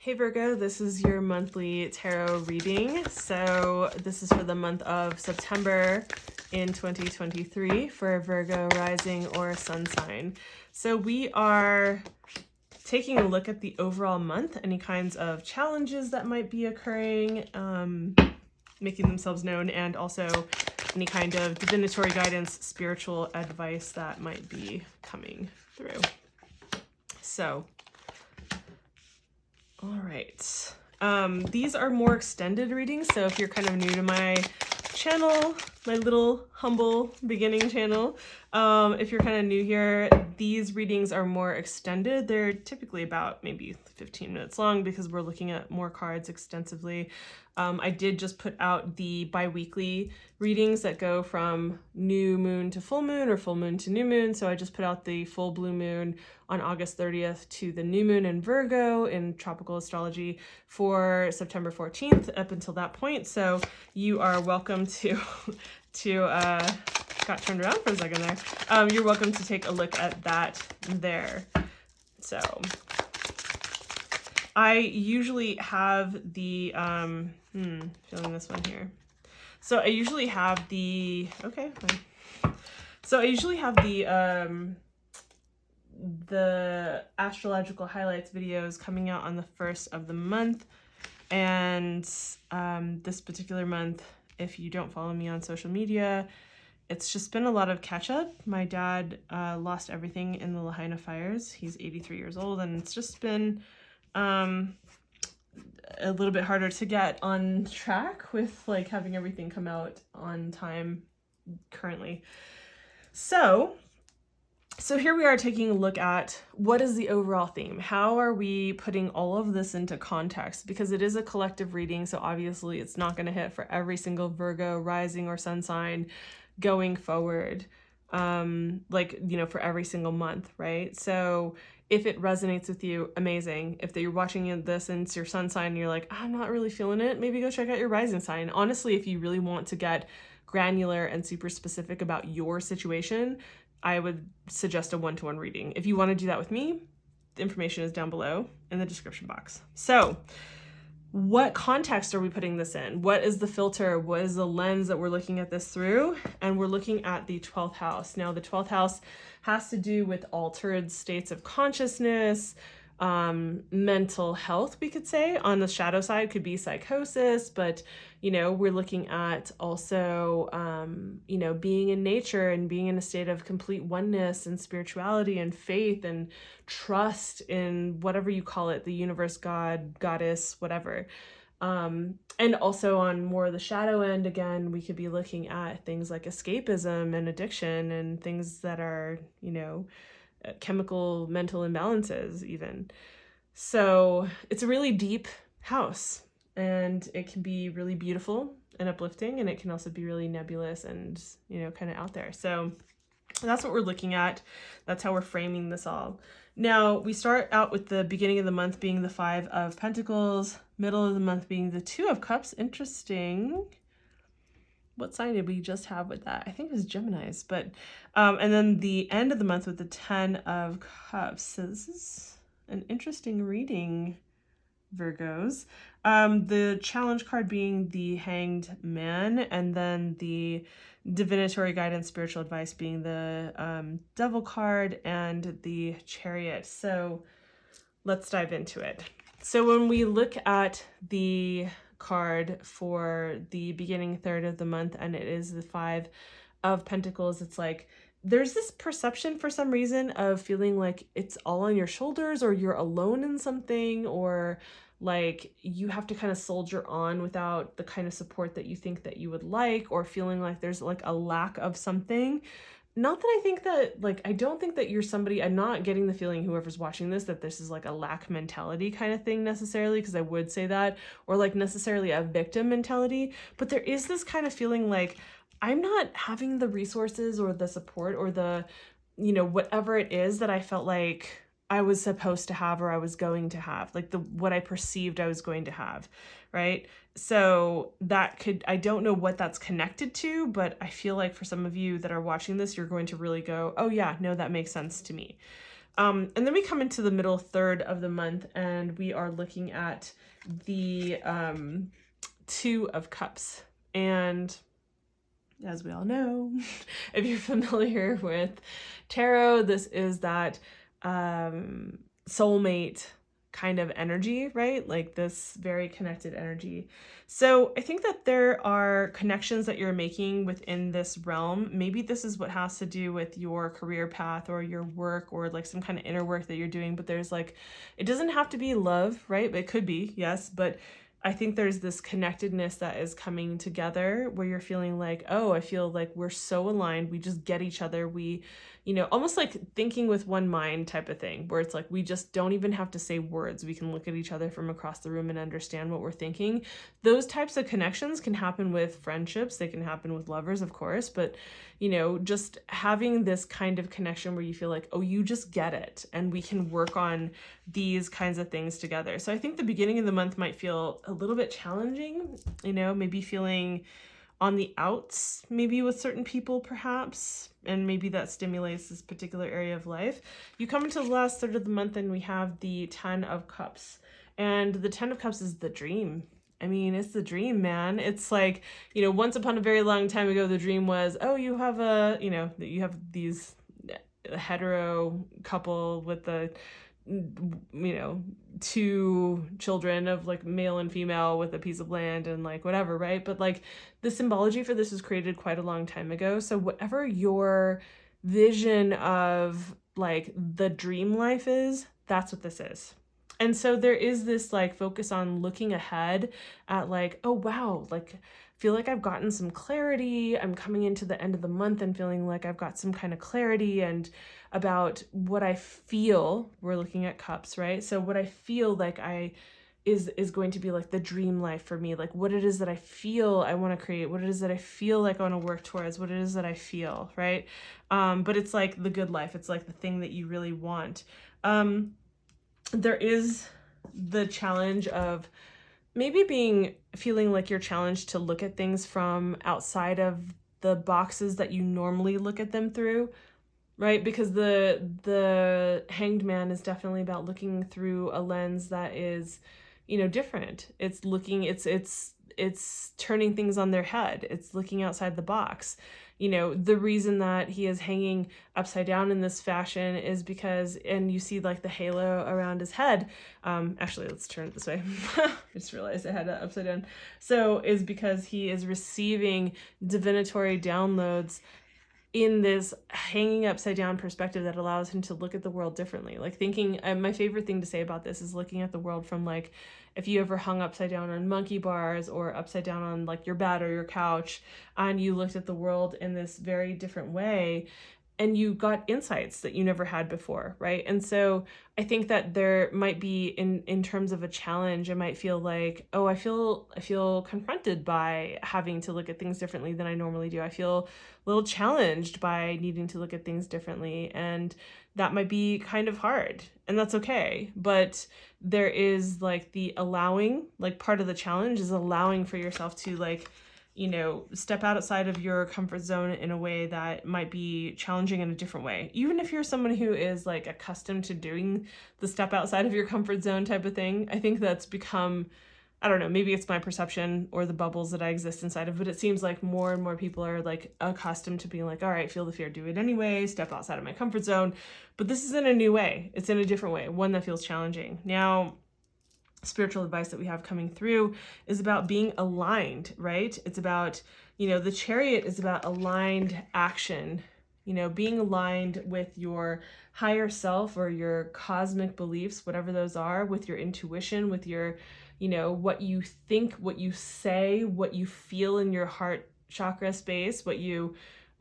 Hey Virgo, this is your monthly tarot reading. So this is for the month of September in 2023 for Virgo rising or sun sign. So we are taking a look at the overall month, any kinds of challenges that might be occurring, making themselves known, and also any kind of divinatory guidance, spiritual advice that might be coming through. So all right, these are more extended readings, so if you're kind of new to my channel, my little humble beginning channel, if you're kind of new here, these readings are more extended. They're typically about maybe 15 minutes long because we're looking at more cards extensively. I did just put out the bi-weekly readings that go from new moon to full moon or full moon to new moon. So I just put out the full blue moon on August 30th to the new moon in Virgo in tropical astrology for September 14th up until that point. So you are welcome to got turned around for a second there. You're welcome to take a look at that there. So I usually have the, feeling this one here. So I usually have the, okay, fine. So I usually have the astrological highlights videos coming out on the first of the month. And this particular month, if you don't follow me on social media, it's just been a lot of catch up. My dad lost everything in the Lahaina fires. He's 83 years old, and it's just been a little bit harder to get on track with like having everything come out on time currently. So here we are taking a look at what is the overall theme? How are we putting all of this into context? Because it is a collective reading, so obviously it's not going to hit for every single Virgo rising or sun sign going forward, for every single month, right? So if it resonates with you, amazing. If you're watching this and it's your sun sign and you're like, I'm not really feeling it, maybe go check out your rising sign. Honestly, if you really want to get granular and super specific about your situation, I would suggest a one-to-one reading. If you want to do that with me, the information is down below in the description box. So what context are we putting this in? What is the filter? What is the lens that we're looking at this through? And we're looking at the 12th house. Now, the 12th house has to do with altered states of consciousness, mental health, we could say. On the shadow side could be psychosis, but we're looking at also being in nature and being in a state of complete oneness and spirituality and faith and trust in whatever you call it, the universe, God, goddess, whatever. And also on more of the shadow end, again, we could be looking at things like escapism and addiction and things that are, chemical mental imbalances even. So it's a really deep house, and it can be really beautiful and uplifting, and it can also be really nebulous and, kind of out there. So that's what we're looking at. That's how we're framing this all. Now, we start out with the beginning of the month being the 5 of Pentacles, middle of the month being the 2 of Cups. Interesting. What sign did we just have with that? I think it was Gemini's, but, and then the end of the month with the 10 of Cups. So this is an interesting reading, Virgos. The challenge card being the Hanged Man, and then the divinatory guidance, spiritual advice being the Devil card and the Chariot. So let's dive into it. So when we look at the card for the beginning third of the month, and it is the 5 of Pentacles, it's like there's this perception for some reason of feeling like it's all on your shoulders, or you're alone in something, or like you have to kind of soldier on without the kind of support that you think that you would like, or feeling like there's like a lack of something. Not that I think that, I don't think that you're somebody, I'm not getting the feeling, whoever's watching this, that this is like a lack mentality kind of thing necessarily, because I would say that, or like necessarily a victim mentality, but there is this kind of feeling like I'm not having the resources or the support or the, whatever it is that I felt like I was supposed to have or I was going to have, like what I perceived I was going to have, right? So that could, I don't know what that's connected to, but I feel like for some of you that are watching this, you're going to really go, oh yeah, no, that makes sense to me. And then we come into the middle third of the month, and we are looking at the Two of Cups. And as we all know, if you're familiar with tarot, this is that soulmate kind of energy, right? Like this very connected energy. So I think that there are connections that you're making within this realm. Maybe this is what has to do with your career path or your work or like some kind of inner work that you're doing. But there's like, it doesn't have to be love, right? It could be, yes. But I think there's this connectedness that is coming together where you're feeling like, oh, I feel like we're so aligned. We just get each other. We, almost like thinking with one mind type of thing, where it's like, we just don't even have to say words. We can look at each other from across the room and understand what we're thinking. Those types of connections can happen with friendships. They can happen with lovers, of course, but just having this kind of connection where you feel like, oh, you just get it. And we can work on these kinds of things together. So I think the beginning of the month might feel a little bit challenging, maybe feeling on the outs, maybe with certain people perhaps, and maybe that stimulates this particular area of life. You come into the last third of the month and we have the 10 of Cups. And the 10 of Cups is the dream. I mean, it's the dream, man. It's like, once upon a very long time ago, the dream was, oh, you have you have these hetero couple with the, two children of like male and female with a piece of land and like whatever, right? But like the symbology for this was created quite a long time ago. So whatever your vision of like the dream life is, that's what this is. And so there is this like focus on looking ahead at like, oh, wow, like feel like I've gotten some clarity. I'm coming into the end of the month and feeling like I've got some kind of clarity and about what I feel. We're looking at cups, right? So what I feel like is going to be like the dream life for me, like what it is that I feel I want to create, what it is that I feel like I want to work towards, what it is that I feel, right? But it's like the good life. It's like the thing that you really want. There is the challenge of maybe feeling like you're challenged to look at things from outside of the boxes that you normally look at them through, right? Because the Hanged Man is definitely about looking through a lens that is, different. It's turning things on their head. It's looking outside the box. The reason that he is hanging upside down in this fashion is because, and you see like the halo around his head. Actually, let's turn it this way. I just realized I had it upside down. So is because he is receiving divinatory downloads in this hanging upside down perspective that allows him to look at the world differently. Like thinking, my favorite thing to say about this is looking at the world from like, if you ever hung upside down on monkey bars or upside down on like your bed or your couch, and you looked at the world in this very different way, and you got insights that you never had before, right? And so I think that there might be in terms of a challenge, it might feel like, oh, I feel confronted by having to look at things differently than I normally do. I feel a little challenged by needing to look at things differently, and that might be kind of hard, and that's okay. But there is like the allowing, like part of the challenge is allowing for yourself to like, step outside of your comfort zone in a way that might be challenging in a different way. Even if you're someone who is like accustomed to doing the step outside of your comfort zone type of thing, I think that's become, I don't know, maybe it's my perception or the bubbles that I exist inside of, but it seems like more and more people are like accustomed to being like, all right, feel the fear, do it anyway, step outside of my comfort zone. But this is in a new way. It's in a different way, one that feels challenging. Now, spiritual advice that we have coming through is about being aligned, right? It's about, the Chariot is about aligned action, being aligned with your higher self or your cosmic beliefs, whatever those are, with your intuition, with your, what you think, what you say, what you feel in your heart chakra space, what you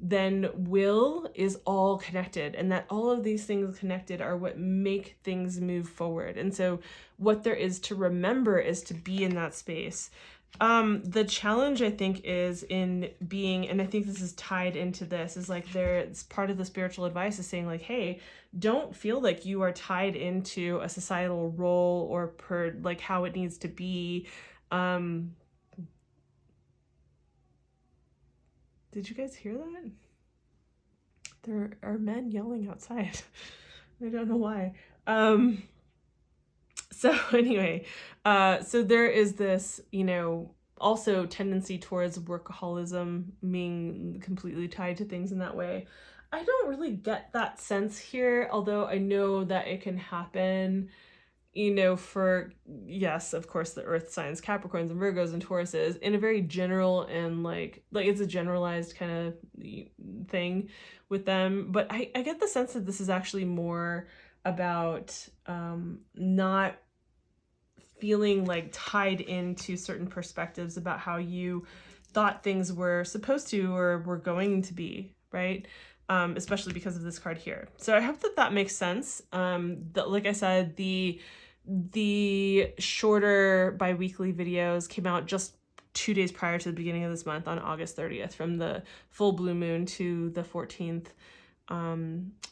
then will is all connected, and that all of these things connected are what make things move forward. And so what there is to remember is to be in that space. The challenge, I think, is in being, and I think this is tied into this, is like it's part of the spiritual advice is saying like, hey, don't feel like you are tied into a societal role or per like how it needs to be. Did you guys hear that? There are men yelling outside. I don't know why. So anyway, so there is this, also tendency towards workaholism being completely tied to things in that way. I don't really get that sense here, although I know that it can happen, for, yes, of course, the earth signs, Capricorns and Virgos and Tauruses, in a very general and like it's a generalized kind of thing with them. But I get the sense that this is actually more about not feeling like tied into certain perspectives about how you thought things were supposed to or were going to be, right? Especially because of this card here. So I hope that that makes sense. Like I said, the shorter bi-weekly videos came out just 2 days prior to the beginning of this month on August 30th, from the full blue moon to the 14th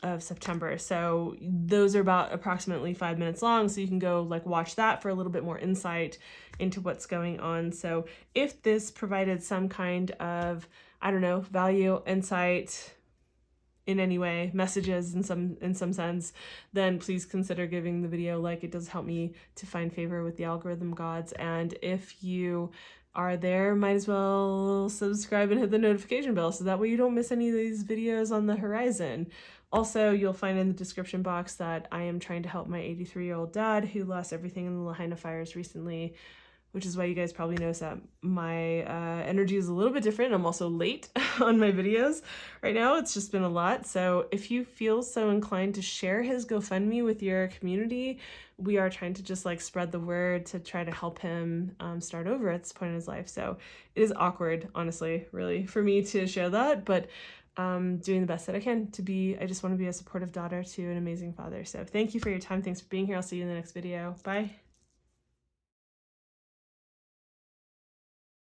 of September. So those are about approximately 5 minutes long. So you can go like watch that for a little bit more insight into what's going on. So if this provided some kind of, I don't know, value, insight, in any way, messages in some sense, then please consider giving the video a like. It does help me to find favor with the algorithm gods. And if you are there, might as well subscribe and hit the notification bell so that way you don't miss any of these videos on the horizon. Also, you'll find in the description box that I am trying to help my 83-year-old dad who lost everything in the Lahaina fires recently, which is why you guys probably notice that my energy is a little bit different. I'm also late on my videos right now. It's just been a lot. So if you feel so inclined to share his GoFundMe with your community, we are trying to just like spread the word to try to help him start over at this point in his life. So it is awkward, honestly, really, for me to share that, but doing the best that I can I just want to be a supportive daughter to an amazing father. So thank you for your time. Thanks for being here. I'll see you in the next video. Bye.